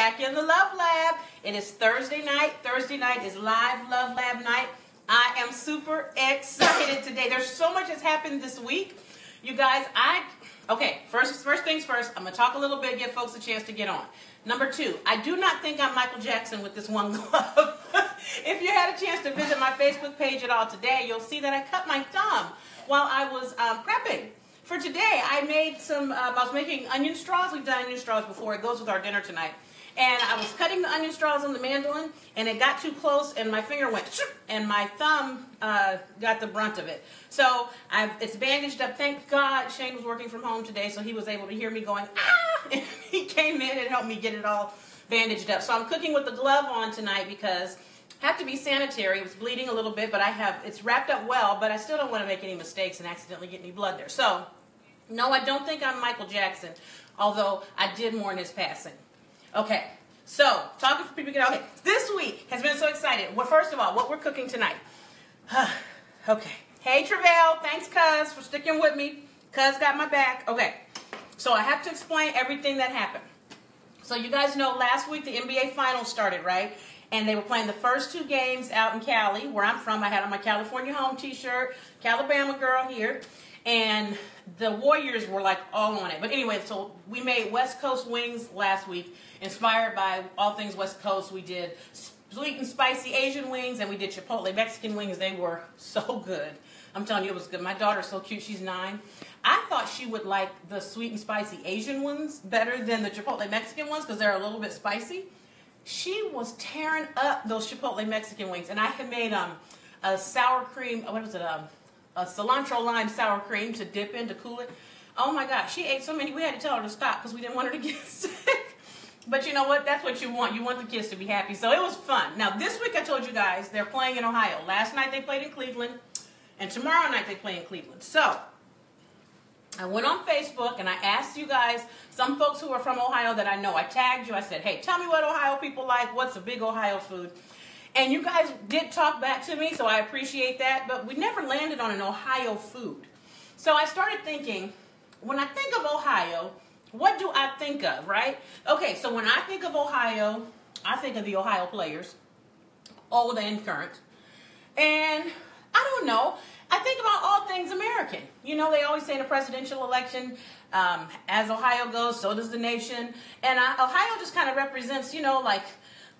back in the Love Lab. It is Thursday night. Thursday night is live Love Lab night. I am super excited today. There's so much that's happened this week. You guys, okay, first things first, I'm going to talk a little bit, give folks a chance to get on. Number two, I do not think I'm Michael Jackson with this one glove. If you had a chance to visit my Facebook page at all today, you'll see that I cut my thumb while I was prepping. For today, I was making onion straws. We've done onion straws before. It goes with our dinner tonight. And I was cutting the onion straws on the mandolin, and it got too close, and my finger went, and my thumb got the brunt of it. So it's bandaged up. Thank God Shane was working from home today, so he was able to hear me going, ah! And he came in and helped me get it all bandaged up. So I'm cooking with the glove on tonight because I have to be sanitary. It was bleeding a little bit, but it's wrapped up well, but I still don't want to make any mistakes and accidentally get any blood there. So, no, I don't think I'm Michael Jackson, although I did mourn his passing. Okay, so, talking for people to get out. Okay, this week has been so exciting. Well, first of all, what we're cooking tonight. Okay. Hey, Travell, thanks, Cuz, for sticking with me. Cuz got my back. Okay, so I have to explain everything that happened. So, you guys know last week the NBA Finals started, right? And they were playing the first two games out in Cali, where I'm from. I had on my California home t-shirt, Calabama girl here. And the Warriors were like all on it. But anyway, so we made West Coast wings last week. Inspired by all things West Coast, we did sweet and spicy Asian wings, and we did Chipotle Mexican wings. They were so good. I'm telling you, it was good. My daughter's so cute. She's 9. I thought she would like the sweet and spicy Asian ones better than the Chipotle Mexican ones because they're a little bit spicy. She was tearing up those Chipotle Mexican wings, and I had made a sour cream, what was it, a cilantro lime sour cream to dip in to cool it. Oh my God, she ate so many, we had to tell her to stop because we didn't want her to get sick. But you know what, that's what you want. You want the kids to be happy, so it was fun. Now this week I told you guys they're playing in Ohio. Last night they played in Cleveland, and tomorrow night they play in Cleveland. So, I went on Facebook and I asked you guys, some folks who are from Ohio that I know, I tagged you, I said, hey, tell me what Ohio people like, what's a big Ohio food? And you guys did talk back to me, so I appreciate that, but we never landed on an Ohio food. So I started thinking, when I think of Ohio, what do I think of, right? Okay, so when I think of Ohio, I think of the Ohio players, old and current, and I don't know, I think about all things American. You know, they always say in a presidential election, as Ohio goes, so does the nation. And Ohio just kind of represents, you know, like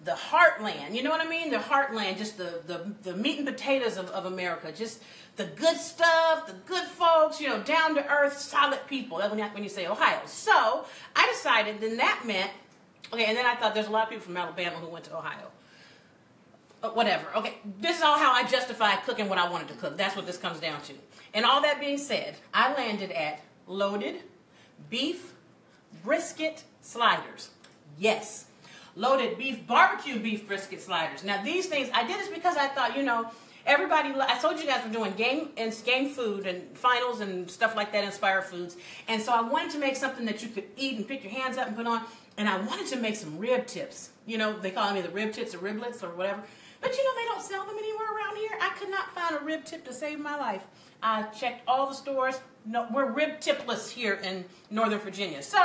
the heartland. You know what I mean? The heartland, just the meat and potatoes of America. Just the good stuff, the good folks, you know, down to earth, solid people. That's when you say Ohio. So I decided then that meant, okay, and then I thought there's a lot of people from Alabama who went to Ohio. Whatever. Okay, this is all how I justify cooking what I wanted to cook. That's what this comes down to. And all that being said, I landed at loaded beef brisket sliders. Yes, loaded barbecue beef brisket sliders. Now these things, I did this because I thought, you know, everybody, I told you guys we're doing game food and finals and stuff like that, inspired foods. And so I wanted to make something that you could eat and pick your hands up and put on. And I wanted to make some rib tips. You know, they call me the rib tips or riblets or whatever. But you know, they don't sell them anywhere around here. I could not find a rib tip to save my life. I checked all the stores. No, we're rib tipless here in Northern Virginia. So,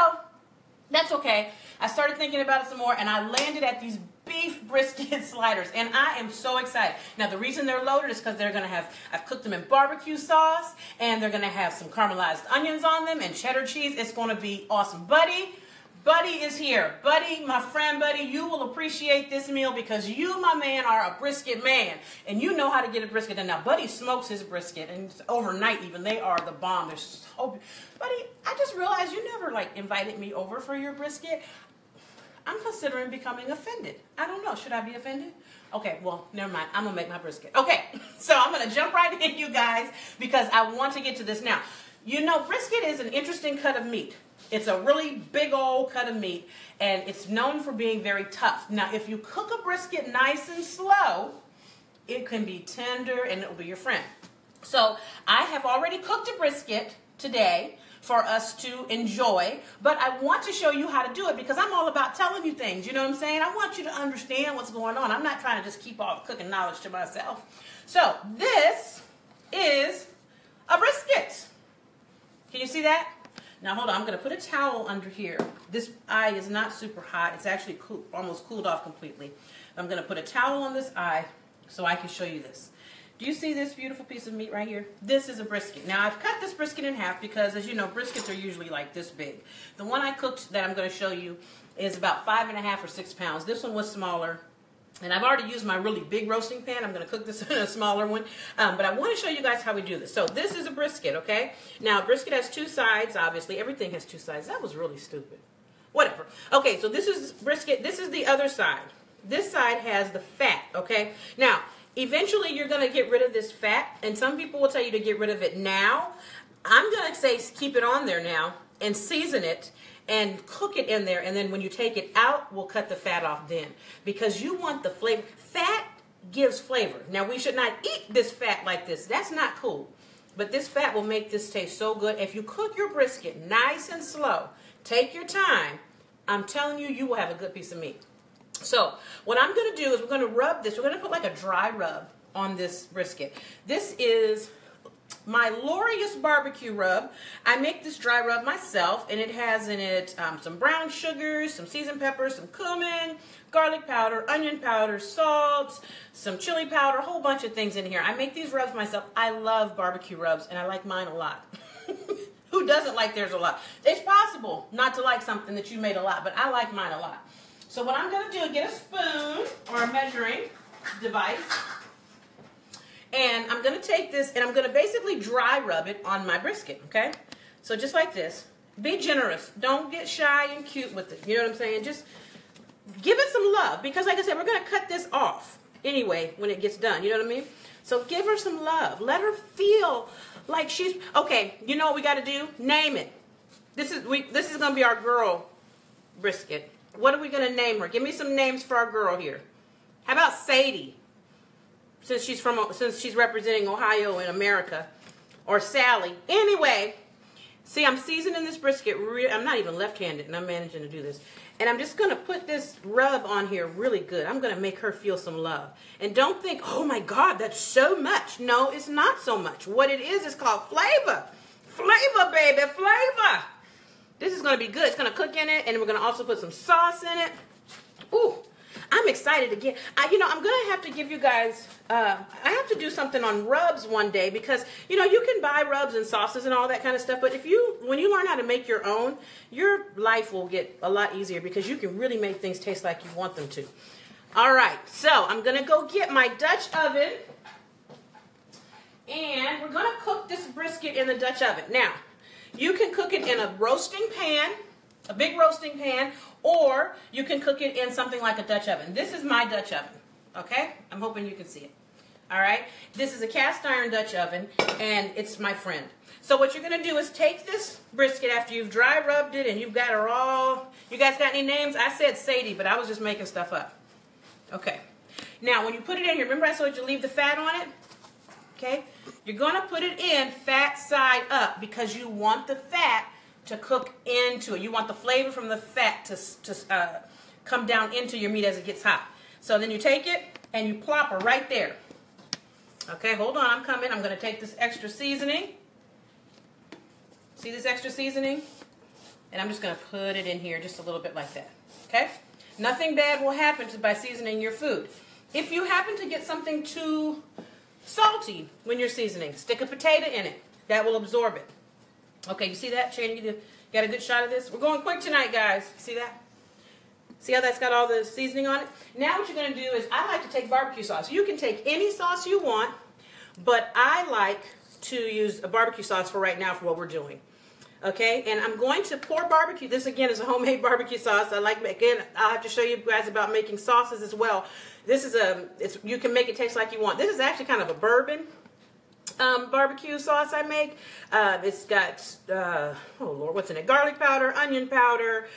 that's okay. I started thinking about it some more, and I landed at these beef brisket sliders, and I am so excited. Now, the reason they're loaded is because they're going to have, I've cooked them in barbecue sauce, and they're going to have some caramelized onions on them and cheddar cheese. It's going to be awesome. Buddy is here. Buddy, my friend Buddy, you will appreciate this meal because you, my man, are a brisket man. And you know how to get a brisket done. Now, Buddy smokes his brisket, and overnight even, they are the bomb. They're so... Buddy, I just realized you never, like, invited me over for your brisket. I'm considering becoming offended. I don't know. Should I be offended? Okay, well, never mind. I'm going to make my brisket. Okay, so I'm going to jump right in, you guys, because I want to get to this now. You know, brisket is an interesting cut of meat. It's a really big old cut of meat, and it's known for being very tough. Now, if you cook a brisket nice and slow, it can be tender, and it will be your friend. So, I have already cooked a brisket today for us to enjoy, but I want to show you how to do it because I'm all about telling you things, you know what I'm saying? I want you to understand what's going on. I'm not trying to just keep all the cooking knowledge to myself. So, this is a brisket. Can you see that? Now hold on, I'm going to put a towel under here. This eye is not super hot. It's actually cool, almost cooled off completely. I'm going to put a towel on this eye so I can show you this. Do you see this beautiful piece of meat right here? This is a brisket. Now I've cut this brisket in half because, as you know, briskets are usually like this big. The one I cooked that I'm going to show you is about 5.5 or 6 pounds. This one was smaller. And I've already used my really big roasting pan. I'm going to cook this in a smaller one. But I want to show you guys how we do this. So this is a brisket, okay? Now, brisket has 2 sides, obviously. Everything has 2 sides. That was really stupid. Whatever. Okay, so this is brisket. This is the other side. This side has the fat, okay? Now, eventually you're going to get rid of this fat. And some people will tell you to get rid of it now. I'm going to say keep it on there now and season it and cook it in there, and then when you take it out, we'll cut the fat off then. Because you want the flavor. Fat gives flavor. Now, we should not eat this fat like this. That's not cool. But this fat will make this taste so good. If you cook your brisket nice and slow, take your time, I'm telling you, you will have a good piece of meat. So, what I'm going to do is we're going to rub this. We're going to put like a dry rub on this brisket. This is my Lorious barbecue rub. I make this dry rub myself, and it has in it some brown sugars, some seasoned peppers, some cumin, garlic powder, onion powder, salt, some chili powder, a whole bunch of things in here. I make these rubs myself. I love barbecue rubs, and I like mine a lot. Who doesn't like theirs a lot? It's possible not to like something that you made a lot, but I like mine a lot. So what I'm going to do is get a spoon or a measuring device. And I'm going to take this and I'm going to basically dry rub it on my brisket, okay? So just like this. Be generous. Don't get shy and cute with it. You know what I'm saying? Just give it some love. Because like I said, we're going to cut this off anyway when it gets done. You know what I mean? So give her some love. Let her feel like she's... Okay, you know what we got to do? Name it. This is going to be our girl brisket. What are we going to name her? Give me some names for our girl here. How about Sadie? Since she's representing Ohio in America, or Sally. Anyway, see, I'm seasoning this brisket. I'm not even left-handed, and I'm managing to do this. And I'm just going to put this rub on here really good. I'm going to make her feel some love. And don't think, oh my God, that's so much. No, it's not so much. What it is called flavor. Flavor, baby, flavor. This is going to be good. It's going to cook in it, and we're going to also put some sauce in it. Ooh. I'm excited again. You know, I'm going to have to give you guys, I have to do something on rubs one day because, you know, you can buy rubs and sauces and all that kind of stuff. But when you learn how to make your own, your life will get a lot easier because you can really make things taste like you want them to. All right, so I'm going to go get my Dutch oven. And we're going to cook this brisket in the Dutch oven. Now, you can cook it in a roasting pan, a big roasting pan, or you can cook it in something like a Dutch oven. This is my Dutch oven, okay? I'm hoping you can see it, all right? This is a cast iron Dutch oven, and it's my friend. So what you're going to do is take this brisket after you've dry rubbed it and you've got her all... You guys got any names? I said Sadie, but I was just making stuff up. Okay. Now, when you put it in here, remember I told you to leave the fat on it? Okay? You're going to put it in fat side up because you want the fat to cook into it. You want the flavor from the fat to come down into your meat as it gets hot. So then you take it and you plop her right there. Okay, hold on, I'm coming. I'm going to take this extra seasoning. See this extra seasoning? And I'm just going to put it in here just a little bit like that. Okay? Nothing bad will happen by seasoning your food. If you happen to get something too salty when you're seasoning, stick a potato in it. That will absorb it. Okay, you see that? Shane, you got a good shot of this? We're going quick tonight, guys. See that? See how that's got all the seasoning on it? Now what you're going to do is, I like to take barbecue sauce. You can take any sauce you want, but I like to use a barbecue sauce for right now for what we're doing. Okay, and I'm going to pour barbecue. This, again, is a homemade barbecue sauce. I'll have to show you guys about making sauces as well. This is you can make it taste like you want. This is actually kind of a bourbon barbecue sauce I make. It's got, oh Lord, what's in it? Garlic powder, onion powder,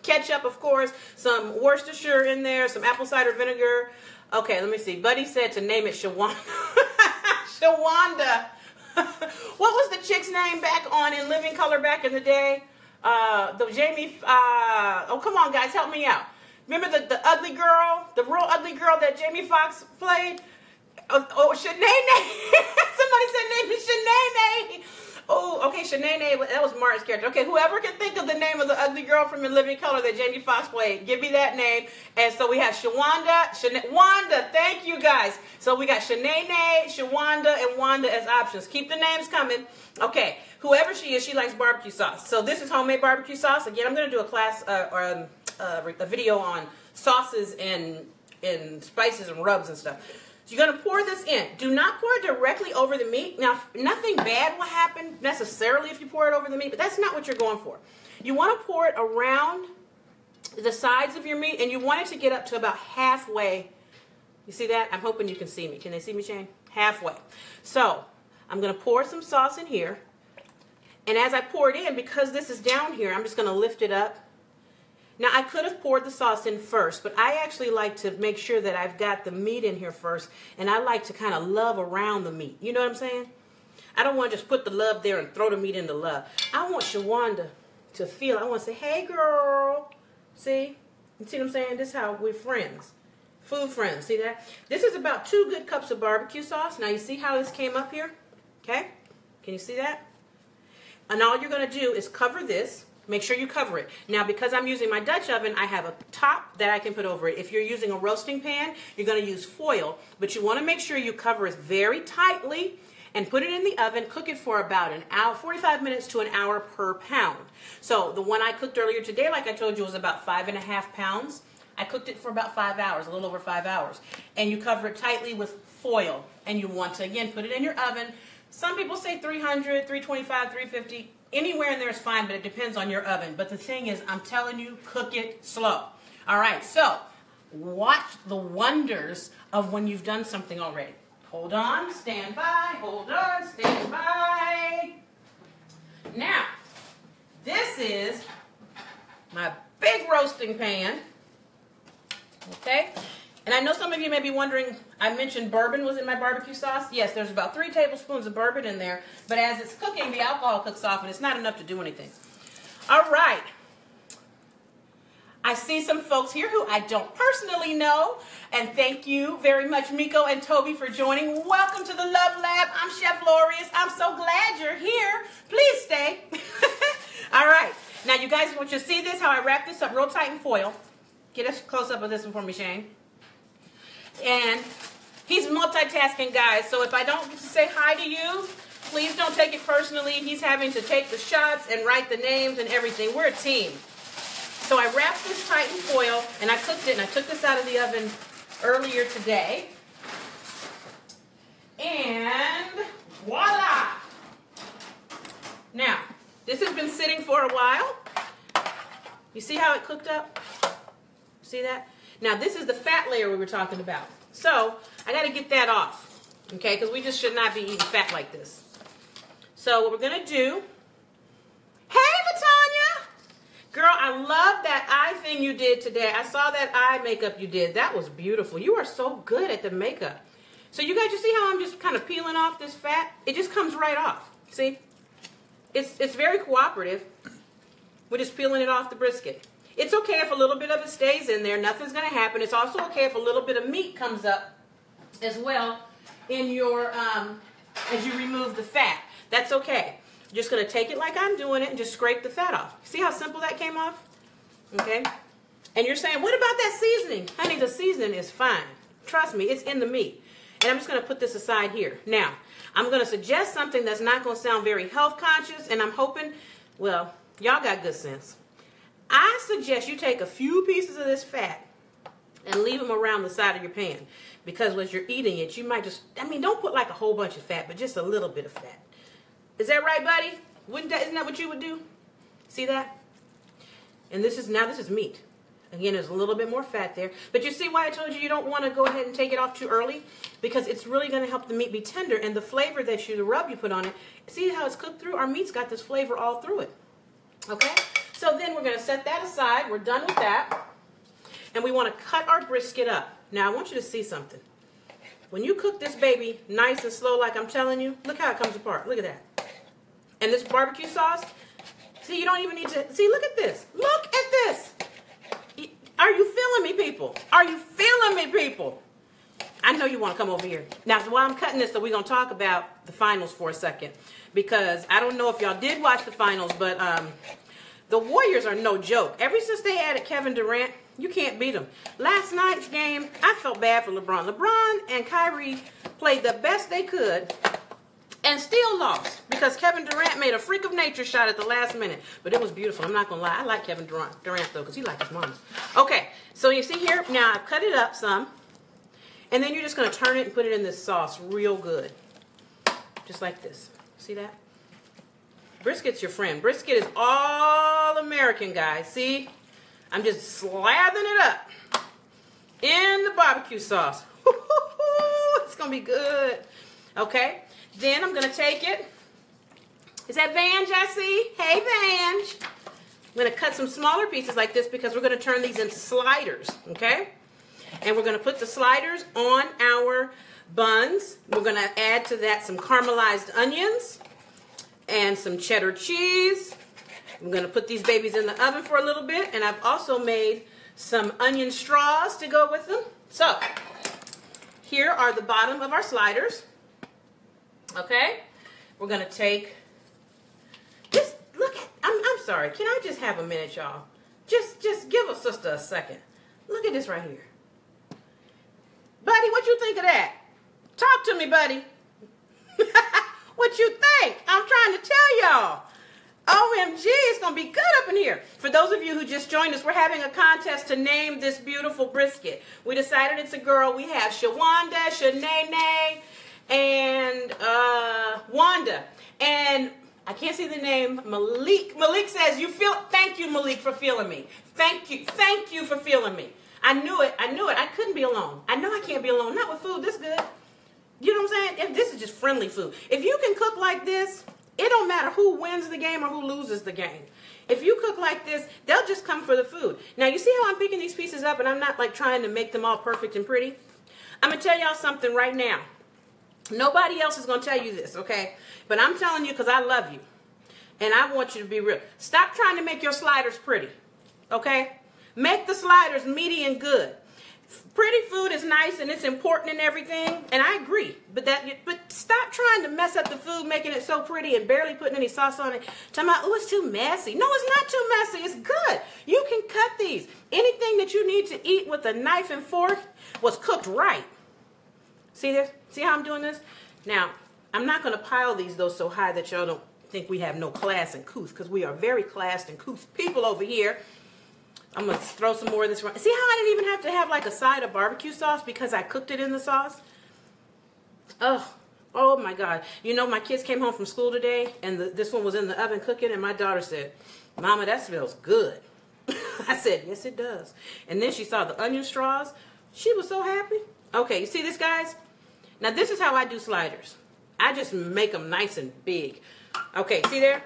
ketchup, of course, some Worcestershire in there, some apple cider vinegar. Okay, let me see. Buddy said to name it Shawanda. Shawanda. What was the chick's name back on In Living Color back in the day? Oh, come on, guys, help me out. Remember the ugly girl, the real ugly girl that Jamie Foxx played? Oh, Shanae. Somebody said name is Shanae. Oh, okay, Shanae, that was Martin's character. Okay, whoever can think of the name of the ugly girl from In Living Color that Jamie Foxx played, give me that name. And so we have Wanda, thank you guys. So we got Shanae, Shawanda, and Wanda as options. Keep the names coming. Okay, whoever she is, she likes barbecue sauce. So this is homemade barbecue sauce. Again, I'm going to do a class or a video on sauces and spices and rubs and stuff. So you're going to pour this in. Do not pour it directly over the meat. Now, nothing bad will happen necessarily if you pour it over the meat, but that's not what you're going for. You want to pour it around the sides of your meat, and you want it to get up to about halfway. You see that? I'm hoping you can see me. Can they see me, Shane? Halfway. So I'm going to pour some sauce in here, and as I pour it in, because this is down here, I'm just going to lift it up. Now, I could have poured the sauce in first, but I actually like to make sure that I've got the meat in here first, and I like to kind of love around the meat. You know what I'm saying? I don't want to just put the love there and throw the meat in the love. I want Shawanda to feel, I want to say, hey, girl. See? You see what I'm saying? This is how we're friends. Food friends. See that? This is about 2 good cups of barbecue sauce. Now, you see how this came up here? Okay? Can you see that? And all you're going to do is cover this. Make sure you cover it. Now, because I'm using my Dutch oven, I have a top that I can put over it. If you're using a roasting pan, you're going to use foil, but you want to make sure you cover it very tightly and put it in the oven. Cook it for about an hour, 45 minutes to an hour per pound. So the one I cooked earlier today, like I told you, was about 5.5 pounds. I cooked it for about 5 hours, a little over 5 hours. And you cover it tightly with foil. And you want to, again, put it in your oven. Some people say 300, 325, 350. Anywhere in there is fine, but it depends on your oven. But the thing is, I'm telling you, cook it slow. All right, so watch the wonders of when you've done something already. Hold on, stand by, hold on, stand by. Now, this is my big roasting pan, okay? And I know some of you may be wondering, I mentioned bourbon was in my barbecue sauce. Yes, there's about 3 tablespoons of bourbon in there, but as it's cooking, the alcohol cooks off, and it's not enough to do anything. All right. I see some folks here who I don't personally know, and thank you very much, Miko and Toby, for joining. Welcome to the Love Lab. I'm Chef Lorious. I'm so glad you're here. Please stay. All right. Now, you guys want you to see this, how I wrap this up real tight in foil. Get a close-up of this one for me, Shane. And he's multitasking, guys, so if I don't get to say hi to you, please don't take it personally. He's having to take the shots and write the names and everything. We're a team. So I wrapped this tight in foil, and I cooked it, and I took this out of the oven earlier today. And voila! Now, this has been sitting for a while. You see how it cooked up? See that? Now, this is the fat layer we were talking about. So, I got to get that off, okay, because we just should not be eating fat like this. So, what we're going to do... Hey, LaTanya! Girl, I love that eye thing you did today. I saw that eye makeup you did. That was beautiful. You are so good at the makeup. So, you guys, you see how I'm just kind of peeling off this fat? It just comes right off. See? It's very cooperative. We're just peeling it off the brisket. It's okay if a little bit of it stays in there. Nothing's going to happen. It's also okay if a little bit of meat comes up as well in your, as you remove the fat. That's okay. You're just going to take it like I'm doing it and just scrape the fat off. See how simple that came off? Okay? And you're saying, what about that seasoning? Honey, the seasoning is fine. Trust me, it's in the meat. And I'm just going to put this aside here. Now, I'm going to suggest something that's not going to sound very health conscious, and I'm hoping, well, y'all got good sense. I suggest you take a few pieces of this fat and leave them around the side of your pan, because as you're eating it, you might just, I mean, don't put like a whole bunch of fat, but just a little bit of fat. Is that right, buddy? Isn't that what you would do? See that? And this is meat. Again, there's a little bit more fat there. But you see why I told you don't want to go ahead and take it off too early? Because it's really going to help the meat be tender, and the flavor that the rub you put on it, see how it's cooked through? Our meat's got this flavor all through it. Okay? So then we're going to set that aside. We're done with that. And we want to cut our brisket up. Now, I want you to see something. When you cook this baby nice and slow like I'm telling you, look how it comes apart. Look at that. And this barbecue sauce, see, you don't even need to, see, look at this. Look at this. Are you feeling me, people? Are you feeling me, people? I know you people want to come over here. Now, while I'm cutting this, so we're going to talk about the finals for a second. Because I don't know if y'all did watch the finals, but the Warriors are no joke. Ever since they added Kevin Durant, you can't beat them. Last night's game, I felt bad for LeBron. LeBron and Kyrie played the best they could and still lost because Kevin Durant made a freak of nature shot at the last minute. But it was beautiful. I'm not going to lie. I like Kevin Durant though because he likes his mama. Okay, so you see here, now I've cut it up some. And then you're just going to turn it and put it in this sauce real good. Just like this. See that? Brisket's your friend. Brisket is all American, guys. See? I'm just slathering it up in the barbecue sauce. It's going to be good. Okay? Then I'm going to take it. Is that Vange I see? Hey, Vange. I'm going to cut some smaller pieces like this because we're going to turn these into sliders. Okay? And we're going to put the sliders on our buns. We're going to add to that some caramelized onions and some cheddar cheese. I'm going to put these babies in the oven for a little bit. And I've also made some onion straws to go with them. So, here are the bottom of our sliders. Okay? We're going to take, just look at, I'm sorry. Can I just have a minute, y'all? Just give a sister a second. Look at this right here. Buddy, what you think of that? Talk to me, buddy. What you think? I'm trying to tell y'all. OMG, it's going to be good up in here. For those of you who just joined us, we're having a contest to name this beautiful brisket. We decided it's a girl. We have Shawanda, Shanae, and Wanda. And I can't see the name, Malik. Malik says, thank you, Malik, for feeling me. Thank you for feeling me. I knew it. I couldn't be alone. I know I can't be alone. Not with food this good. You know what I'm saying? If this is just friendly food. If you can cook like this, it don't matter who wins the game or who loses the game. If you cook like this, they'll just come for the food. Now, you see how I'm picking these pieces up and I'm not like trying to make them all perfect and pretty? I'm going to tell y'all something right now. Nobody else is going to tell you this, okay? But I'm telling you because I love you. And I want you to be real. Stop trying to make your sliders pretty, okay? Make the sliders meaty and good. Pretty food is nice and it's important and everything, and I agree. But stop trying to mess up the food, making it so pretty and barely putting any sauce on it. Talking about, oh, it's too messy. No, it's not too messy. It's good. You can cut these. Anything that you need to eat with a knife and fork was cooked right. See this? See how I'm doing this? Now, I'm not going to pile these, though, so high that y'all don't think we have no class and couth, because we are very classed and couth people over here. I'm going to throw some more of this. See how I didn't even have to have like a side of barbecue sauce because I cooked it in the sauce? Oh my God. You know, my kids came home from school today and this one was in the oven cooking and my daughter said, Mama, that smells good. I said, yes, it does. And then she saw the onion straws. She was so happy. Okay, you see this, guys? Now, this is how I do sliders. I just make them nice and big. Okay, see there?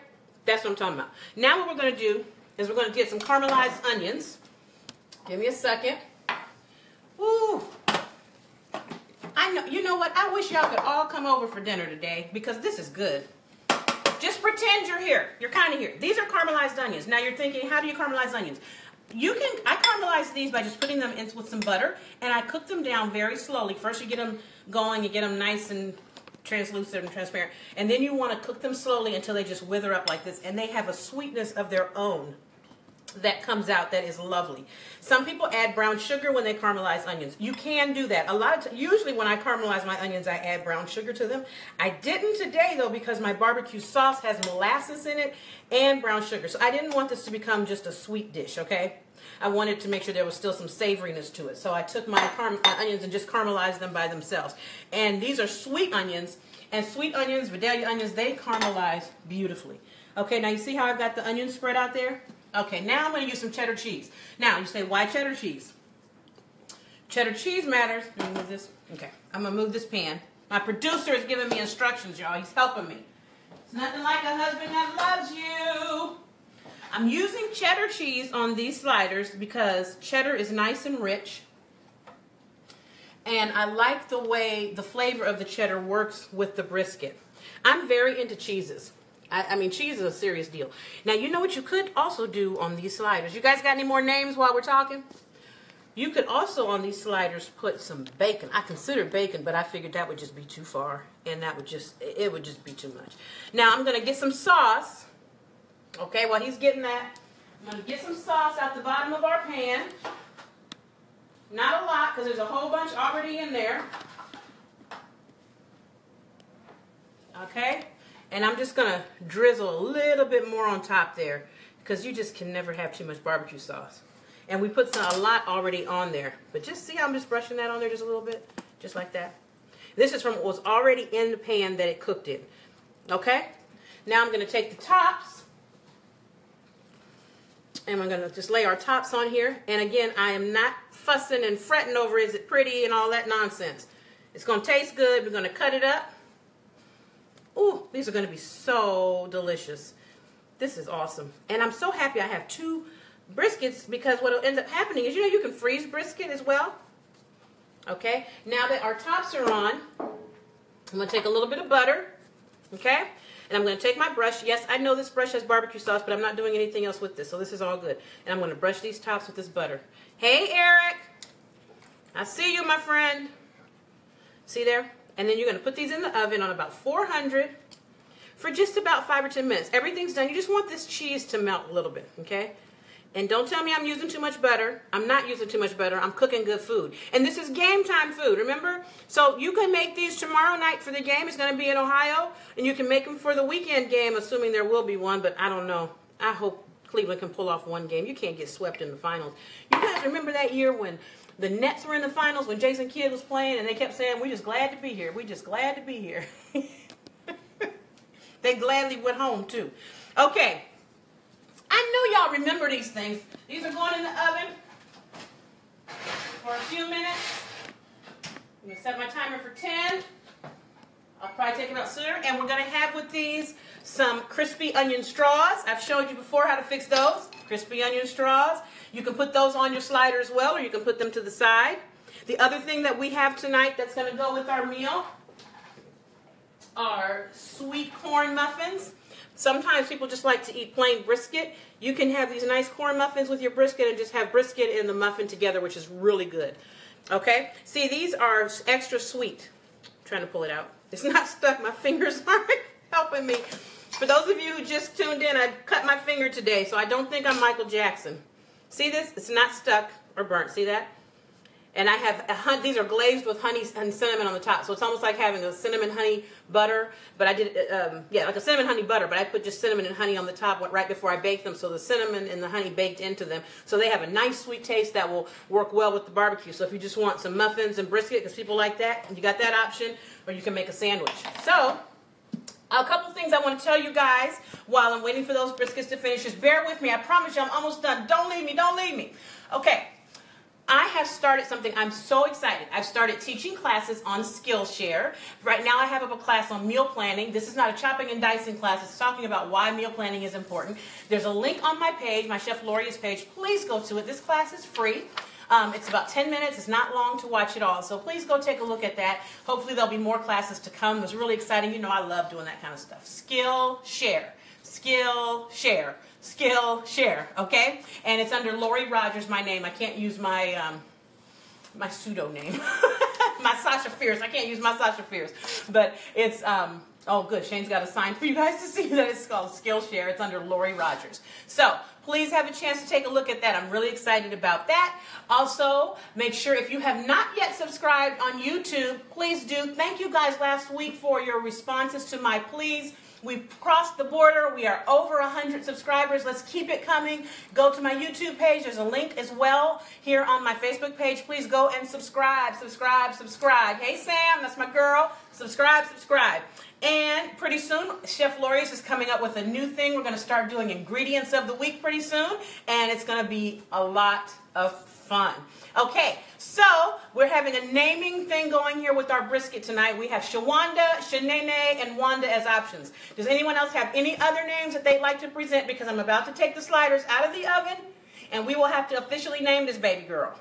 That's what I'm talking about. Now what we're going to do is we're going to get some caramelized onions. Give me a second. Ooh. I know, you know what? I wish y'all could all come over for dinner today because this is good. Just pretend you're here. You're kind of here. These are caramelized onions. Now you're thinking, how do you caramelize onions? I caramelize these by just putting them in with some butter and I cook them down very slowly. First you get them going, you get them nice and translucent and transparent. And then you want to cook them slowly until they just wither up like this. And they have a sweetness of their own that comes out that is lovely. Some people add brown sugar when they caramelize onions. You can do that. Usually when I caramelize my onions, I add brown sugar to them. I didn't today though because my barbecue sauce has molasses in it and brown sugar. So I didn't want this to become just a sweet dish, okay? I wanted to make sure there was still some savoriness to it. So I took my onions and just caramelized them by themselves. And these are sweet onions. And sweet onions, Vidalia onions, they caramelize beautifully. Okay, now you see how I've got the onions spread out there? Okay, now I'm going to use some cheddar cheese. Now, you say, why cheddar cheese? Cheddar cheese matters. Let me move this. Okay, I'm going to move this pan. My producer is giving me instructions, y'all. He's helping me. It's nothing like a husband that loves you. I'm using cheddar cheese on these sliders because cheddar is nice and rich. And I like the way the flavor of the cheddar works with the brisket. I'm very into cheeses. I mean, cheese is a serious deal. Now, you know what you could also do on these sliders? You guys got any more names while we're talking? You could also on these sliders put some bacon. I considered bacon, but I figured that would just be too far, and that would just, it would just be too much. Now I'm going to get some sauce. Okay, while he's getting that, I'm going to get some sauce out the bottom of our pan. Not a lot, because there's a whole bunch already in there. Okay, and I'm just going to drizzle a little bit more on top there, because you just can never have too much barbecue sauce. And we put a lot already on there. But just see how I'm just brushing that on there just a little bit? Just like that. This is from what was already in the pan that it cooked in. Okay? Now I'm going to take the tops. And we're going to just lay our tops on here. And again, I am not fussing and fretting over is it pretty and all that nonsense. It's going to taste good. We're going to cut it up. Ooh, these are going to be so delicious. This is awesome. And I'm so happy I have 2 briskets, because what will end up happening is, you know, you can freeze brisket as well. Okay, now that our tops are on, I'm going to take a little bit of butter, okay, and I'm going to take my brush. Yes, I know this brush has barbecue sauce, but I'm not doing anything else with this, so this is all good. And I'm going to brush these tops with this butter. Hey, Eric, I see you, my friend. See there? And then you're going to put these in the oven on about 400 for just about 5 or 10 minutes. Everything's done. You just want this cheese to melt a little bit, okay? And don't tell me I'm using too much butter. I'm not using too much butter. I'm cooking good food. And this is game time food, remember? So you can make these tomorrow night for the game. It's going to be in Ohio. And you can make them for the weekend game, assuming there will be one. But I don't know. I hope Cleveland can pull off one game. You can't get swept in the finals. You guys remember that year when the Nets were in the finals, when Jason Kidd was playing, and they kept saying, we're just glad to be here. We're just glad to be here. They gladly went home, too. Okay. I know y'all remember these things. These are going in the oven for a few minutes. I'm going to set my timer for 10. I'll probably take it out sooner. And we're going to have with these some crispy onion straws. I've showed you before how to fix those. Crispy onion straws. You can put those on your slider as well, or you can put them to the side. The other thing that we have tonight that's going to go with our meal are sweet corn muffins. Sometimes people just like to eat plain brisket. You can have these nice corn muffins with your brisket and just have brisket and the muffin together, which is really good. Okay? See, these are extra sweet. I'm trying to pull it out. It's not stuck. My fingers aren't helping me. For those of you who just tuned in, I cut my finger today, so I don't think I'm Michael Jackson. See this? It's not stuck or burnt. See that? And I have, these are glazed with honey and cinnamon on the top. So it's almost like having a cinnamon honey butter. But I did, yeah, like a cinnamon honey butter. But I put just cinnamon and honey on the top right before I baked them. So the cinnamon and the honey baked into them. So they have a nice sweet taste that will work well with the barbecue. So if you just want some muffins and brisket, because people like that, you got that option. Or you can make a sandwich. So a couple things I want to tell you guys while I'm waiting for those briskets to finish. Just bear with me. I promise you I'm almost done. Don't leave me. Don't leave me. Okay. I have started something. I'm so excited. I've started teaching classes on Skillshare. Right now I have up a class on meal planning. This is not a chopping and dicing class. It's talking about why meal planning is important. There's a link on my page, my Chef Lorious page. Please go to it. This class is free. It's about 10 minutes. It's not long to watch it all. So please go take a look at that. Hopefully there'll be more classes to come. It's really exciting. You know I love doing that kind of stuff. Skillshare. Skillshare. Skillshare, okay? And it's under Lori Rogers, my name. I can't use my my pseudo name. My Sasha Fierce. I can't use my Sasha Fierce. But it's, oh good, Shane's got a sign for you guys to see that it's called Skillshare. It's under Lori Rogers. So, please have a chance to take a look at that. I'm really excited about that. Also, make sure if you have not yet subscribed on YouTube, please do. Thank you guys last week for your responses to my pleas. We've crossed the border. We are over 100 subscribers. Let's keep it coming. Go to my YouTube page. There's a link as well here on my Facebook page. Please go and subscribe, subscribe, subscribe. Hey, Sam, that's my girl. Subscribe, subscribe. And pretty soon, Chef Lorious is coming up with a new thing. We're going to start doing ingredients of the week pretty soon. And it's going to be a lot of fun. Okay, so we're having a naming thing going here with our brisket tonight. We have Shawanda, Shanae, and Wanda as options. Does anyone else have any other names that they'd like to present? Because I'm about to take the sliders out of the oven, and we will have to officially name this baby girl.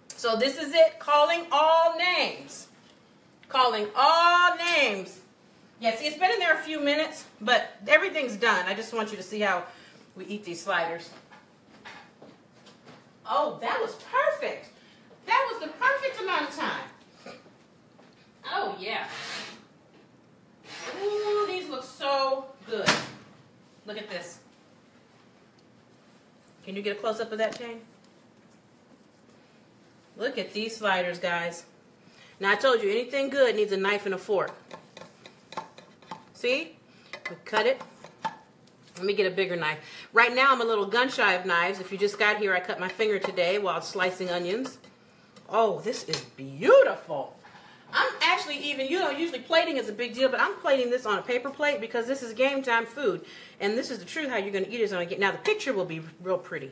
So this is it, calling all names. Calling all names. Yeah, see, it's been in there a few minutes, but everything's done. I just want you to see how we eat these sliders. Oh, that was perfect. kind of time. Oh, yeah. Ooh, these look so good. Look at this. Can you get a close-up of that, Jane? Look at these sliders, guys. Now, I told you, anything good needs a knife and a fork. See? We cut it. Let me get a bigger knife. Right now, I'm a little gun shy of knives. If you just got here, I cut my finger today while slicing onions. Oh, this is beautiful. I'm actually even, you know, usually plating is a big deal, but I'm plating this on a paper plate because this is game time food. And this is the truth how you're going to eat it. Now, the picture will be real pretty.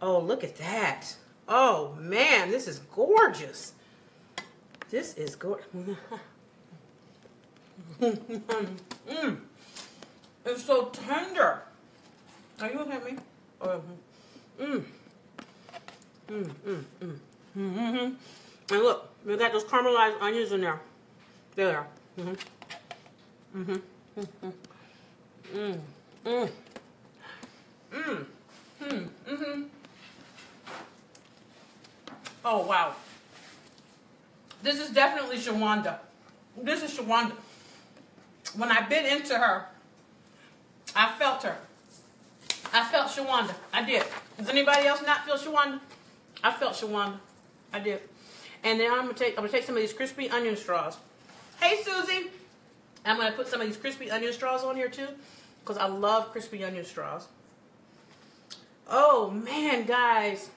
Oh, look at that. Oh, man, this is gorgeous. This is gorgeous. It's so tender. Are you looking at me? And look, we got those caramelized onions in there. There they are. Oh, wow. This is definitely Shawanda. This is Shawanda. When I bit into her, I felt her. I felt Shawanda. I did. Does anybody else not feel Shawanda? I felt Shawanda. I did. And then I'm gonna take some of these crispy onion straws. Hey, Susie. I'm gonna put some of these crispy onion straws on here too, because I love crispy onion straws. Oh man, guys.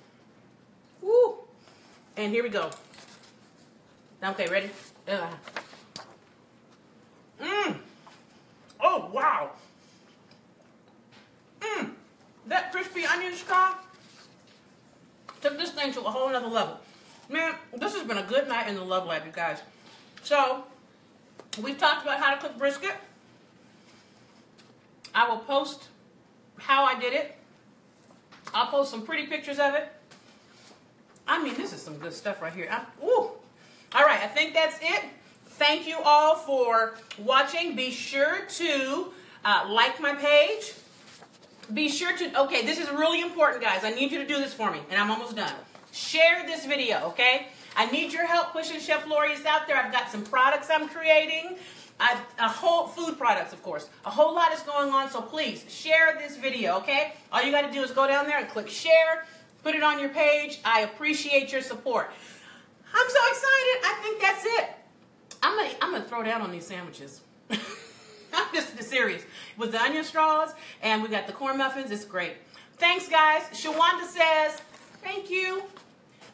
Woo. And here we go. Okay, ready? Oh, wow. That crispy onion straw took this thing to a whole nother level. Man, this has been a good night in the Love Lab, you guys. So, we've talked about how to cook brisket. I will post how I did it. I'll post some pretty pictures of it. I mean, this is some good stuff right here. Ooh. All right, I think that's it. Thank you all for watching. Be sure to like my page. Be sure to, okay, this is really important, guys. I need you to do this for me, and I'm almost done. Share this video, okay? I need your help pushing Chef Lorious out there. I've got some products I'm creating. A whole food products, of course. A whole lot is going on, so please share this video, okay? All you got to do is go down there and click share. Put it on your page. I appreciate your support. I'm so excited. I think that's it. I'm gonna throw down on these sandwiches. I'm just serious. With the onion straws, and we got the corn muffins. It's great. Thanks, guys. Shawanda says, thank you.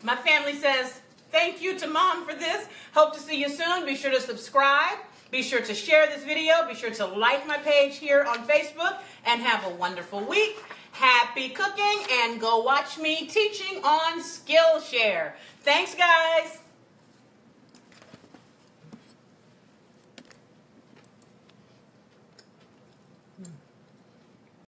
My family says, thank you to Mom for this. Hope to see you soon. Be sure to subscribe. Be sure to share this video. Be sure to like my page here on Facebook. And have a wonderful week. Happy cooking. And go watch me teaching on Skillshare. Thanks, guys.